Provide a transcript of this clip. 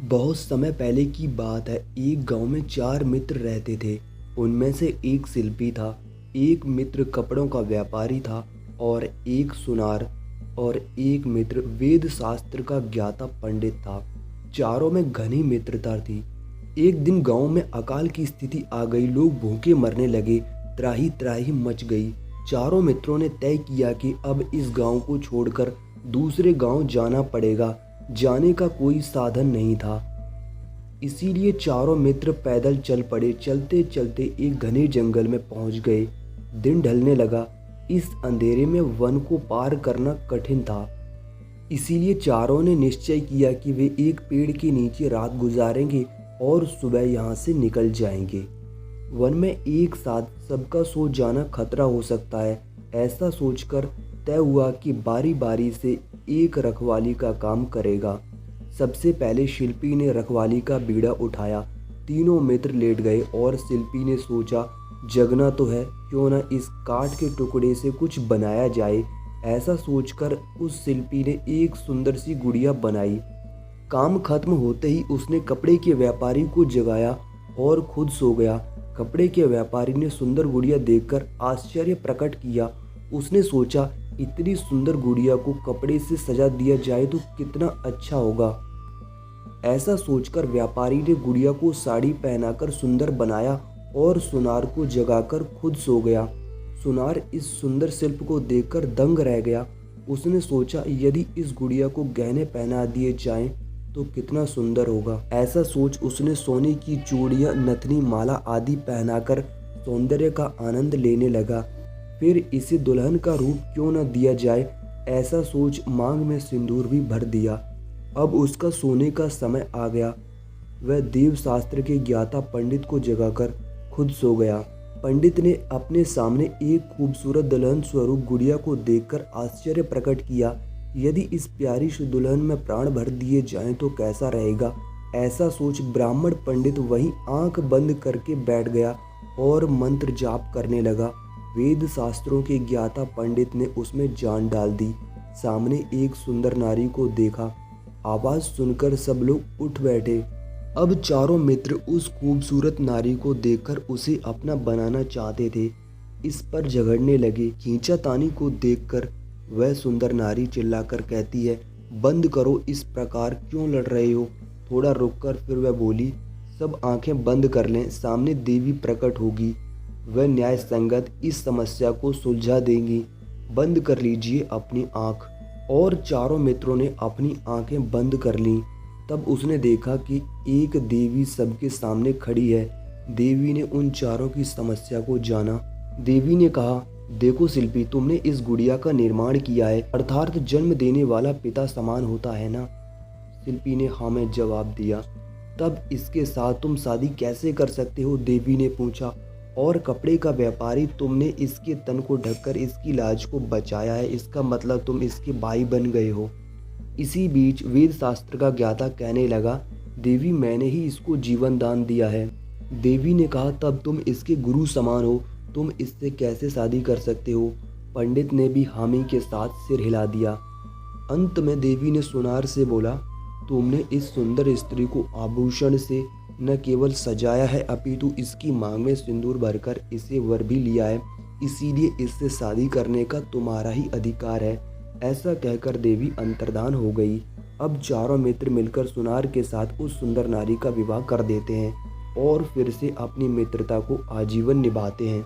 बहुत समय पहले की बात है। एक गांव में 4 मित्र रहते थे। उनमें से एक शिल्पी था, एक मित्र कपड़ों का व्यापारी था और एक सुनार और एक मित्र वेद शास्त्र का ज्ञाता पंडित था। चारों में घनी मित्रता थी। एक दिन गांव में अकाल की स्थिति आ गई। लोग भूखे मरने लगे। त्राही त्राही मच गई। चारों मित्रों ने तय किया कि अब इस गांव को छोड़कर दूसरे गांव जाना पड़ेगा। जाने का कोई साधन नहीं था, इसीलिए चारों मित्र पैदल चल पड़े। चलते चलते एक घने जंगल में पहुंच गए। दिन ढलने लगा। इस अंधेरे में वन को पार करना कठिन था, इसीलिए चारों ने निश्चय किया कि वे एक पेड़ के नीचे रात गुजारेंगे और सुबह यहाँ से निकल जाएंगे। वन में एक साथ सबका सो जाना खतरा हो सकता है। ऐसा सोचकर तय हुआ कि बारी बारी से एक रखवाली का काम करेगा। सबसे पहले शिल्पी ने रखवाली का बीड़ा उठाया। तीनों मित्र लेट गए और शिल्पी ने सोचा, जगना तो है, क्यों न इस काठ के टुकड़े से कुछ बनाया जाए। ऐसा सोचकर उस शिल्पी ने एक सुंदर सी गुड़िया बनाई। काम खत्म होते ही उसने कपड़े के व्यापारी को जगाया और खुद सो गया। कपड़े के व्यापारी ने सुंदर गुड़िया देखकर आश्चर्य प्रकट किया। उसने सोचा, इतनी सुंदर गुड़िया को कपड़े से सजा दिया जाए तो कितना अच्छा होगा। ऐसा सोचकर व्यापारी ने गुड़िया को साड़ी पहनाकर सुंदर बनाया और सुनार को जगाकर खुद सो गया। सुनार इस सुंदर शिल्प को देखकर दंग रह गया। उसने सोचा, यदि इस गुड़िया को गहने पहना दिए जाएं तो कितना सुंदर होगा। ऐसा सोच उसने सोने की चूड़ियां, नथनी, माला आदि पहनाकर सौंदर्य का आनंद लेने लगा। फिर इसे दुल्हन का रूप क्यों न दिया जाए, ऐसा सोच मांग में सिंदूर भी भर दिया। अब उसका सोने का समय आ गया। वह देव शास्त्र के ज्ञाता पंडित को जगाकर खुद सो गया। पंडित ने अपने सामने एक खूबसूरत दुल्हन स्वरूप गुड़िया को देखकर आश्चर्य प्रकट किया। यदि इस प्यारी सी दुल्हन में प्राण भर दिए जाएं तो कैसा रहेगा। ऐसा सोच ब्राह्मण पंडित वहीं आंख बंद करके बैठ गया और मंत्र जाप करने लगा। वेद शास्त्रों के ज्ञाता पंडित ने उसमें जान डाल दी। सामने एक सुंदर नारी को देखा। आवाज सुनकर सब लोग उठ बैठे। अब चारों मित्र उस खूबसूरत नारी को देखकर उसे अपना बनाना चाहते थे। इस पर झगड़ने लगे। खींचातानी को देखकर वह सुंदर नारी चिल्लाकर कहती है, बंद करो, इस प्रकार क्यों लड़ रहे हो। थोड़ा रुककर फिर वह बोली, सब आंखें बंद कर लें, सामने देवी प्रकट होगी। वह न्याय संगत इस समस्या को सुलझा देंगी। बंद कर लीजिए अपनी आंख। और चारों मित्रों ने अपनी आंखें बंद कर लीं। तब उसने देखा कि एक देवी सबके सामने खड़ी है। देवी ने उन चारों की समस्या को जाना। देवी ने कहा, देखो शिल्पी, तुमने इस गुड़िया का निर्माण किया है, अर्थात जन्म देने वाला पिता समान होता है ना। शिल्पी ने हाँ में जवाब दिया। तब इसके साथ तुम शादी कैसे कर सकते हो, देवी ने पूछा। और कपड़े का व्यापारी, तुमने इसके तन को ढककर इसकी लाज को बचाया है, इसका मतलब तुम इसके भाई बन गए हो। इसी बीच वेद शास्त्र का ज्ञाता कहने लगा, देवी, मैंने ही इसको जीवन दान दिया है। देवी ने कहा, तब तुम इसके गुरु समान हो, तुम इससे कैसे शादी कर सकते हो। पंडित ने भी हामी के साथ सिर हिला दिया। अंत में देवी ने सुनार से बोला, तुमने इस सुंदर स्त्री को आभूषण से न केवल सजाया है, अपितु इसकी मांग में सिंदूर भरकर इसे वर भी लिया है, इसीलिए इससे शादी करने का तुम्हारा ही अधिकार है। ऐसा कहकर देवी अंतर्धान हो गई। अब चारों मित्र मिलकर सुनार के साथ उस सुंदर नारी का विवाह कर देते हैं और फिर से अपनी मित्रता को आजीवन निभाते हैं।